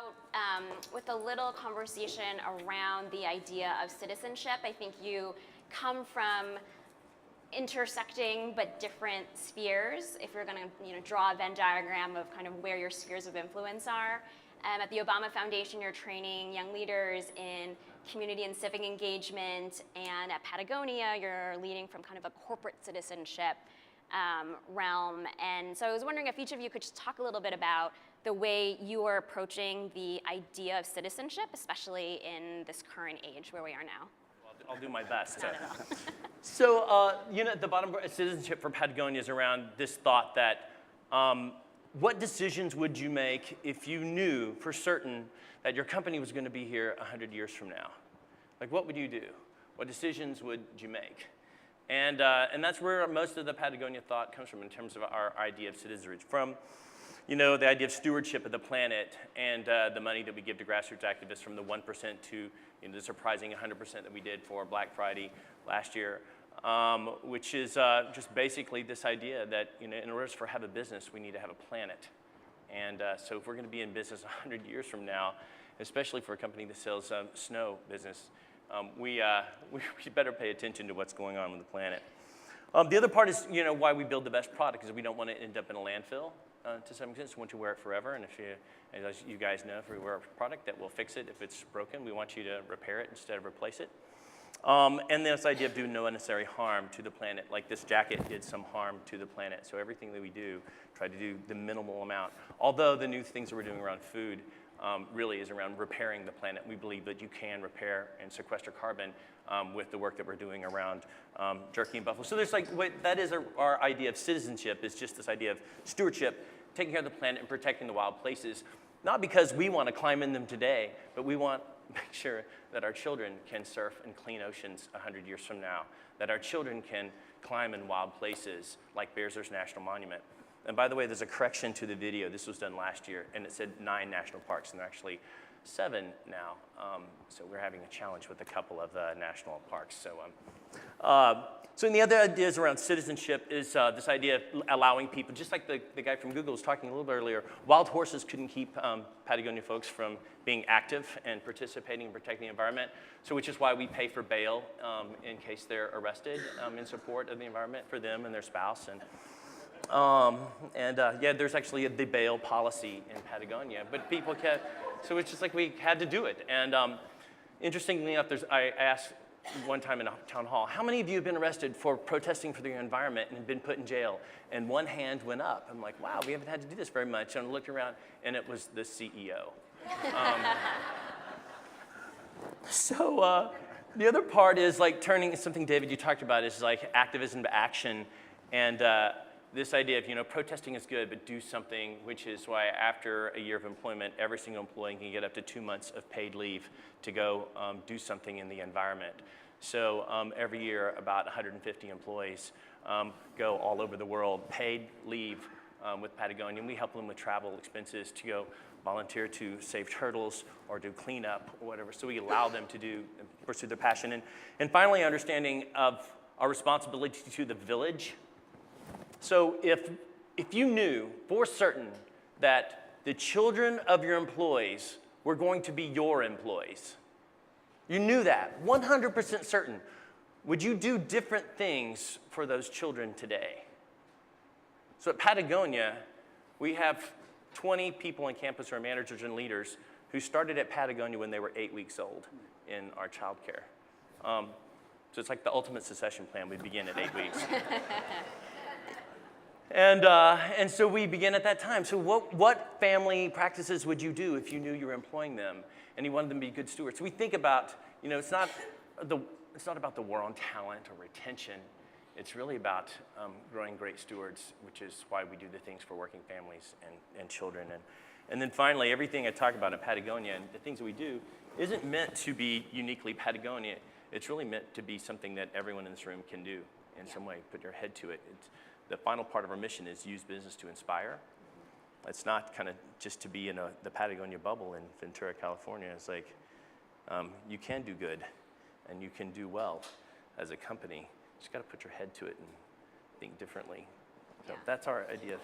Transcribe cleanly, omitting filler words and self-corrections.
out with a little conversation around the idea of citizenship. I think you come from intersecting but different spheres. If you're going to draw a Venn diagram of kind of where your spheres of influence are. At the Obama Foundation, you're training young leaders in community and civic engagement, and at Patagonia, you're leading from kind of a corporate citizenship realm. And so I was wondering if each of you could just talk a little bit about the way you are approaching the idea of citizenship, especially in this current age where we are now. I'll do my best. Not at all. So, at the bottom, citizenship for Patagonia is around this thought that what decisions would you make if you knew for certain that your company was going to be here 100 years from now? Like, what would you do? What decisions would you make? And that's where most of the Patagonia thought comes from in terms of our idea of citizenship. From, the idea of stewardship of the planet and the money that we give to grassroots activists, from the 1% to the surprising 100% that we did for Black Friday last year, which is just basically this idea that in order for have a business, we need to have a planet. And so if we're going to be in business 100 years from now, especially for a company that sells snow business, we better pay attention to what's going on with the planet. The other part is why we build the best product is we don't want to end up in a landfill to some extent. We want you to wear it forever, and as you guys know, if we wear a product that will fix it if it's broken, we want you to repair it instead of replace it. And this idea of doing no unnecessary harm to the planet, like this jacket did some harm to the planet. So everything that we do, try to do the minimal amount. Although the new things that we're doing around food really is around repairing the planet. We believe that you can repair and sequester carbon with the work that we're doing around jerky and buffalo. So there's that is our idea of citizenship, is just this idea of stewardship, taking care of the planet and protecting the wild places. Not because we want to climb in them today, but we want to make sure that our children can surf in clean oceans 100 years from now, that our children can climb in wild places like Bears Ears National Monument. And by the way, there's a correction to the video. This was done last year, and it said 9 national parks, and they're actually 7 now. So we're having a challenge with a couple of national parks. So the other ideas around citizenship is this idea of allowing people, just like the guy from Google was talking a little bit earlier, wild horses couldn't keep Patagonia folks from being active and participating and protecting the environment, so which is why we pay for bail in case they're arrested in support of the environment for them and their spouse. There's actually the bail policy in Patagonia, but people kept, so it's just like we had to do it. And interestingly enough, I asked one time in a town hall, how many of you have been arrested for protesting for the environment and have been put in jail? And one hand went up. I'm like, wow, we haven't had to do this very much. And I looked around, and it was the CEO. The other part is turning something, David, you talked about, is activism to action. And this idea of, protesting is good, but do something, which is why after a year of employment, every single employee can get up to 2 months of paid leave to go do something in the environment. So every year, about 150 employees go all over the world, paid leave with Patagonia, and we help them with travel expenses to go volunteer to save turtles or do cleanup or whatever. So we allow them to pursue their passion. And finally, understanding of our responsibility to the village. So if you knew for certain that the children of your employees were going to be your employees, you knew that, 100% certain, would you do different things for those children today? So at Patagonia, we have 20 people on campus who are managers and leaders who started at Patagonia when they were 8 weeks old in our child care. So it's like the ultimate succession plan. We begin at 8 weeks. And so we begin at that time. So what family practices would you do if you knew you were employing them and you wanted them to be good stewards? So we think about, it's not about the war on talent or retention. It's really about growing great stewards, which is why we do the things for working families and children. And then finally, everything I talk about in Patagonia and the things that we do isn't meant to be uniquely Patagonia. It's really meant to be something that everyone in this room can do in some way, put your head to it. The final part of our mission is use business to inspire. It's not kind of just to be in the Patagonia bubble in Ventura, California. It's you can do good and you can do well as a company. You just got to put your head to it and think differently. So that's our idea.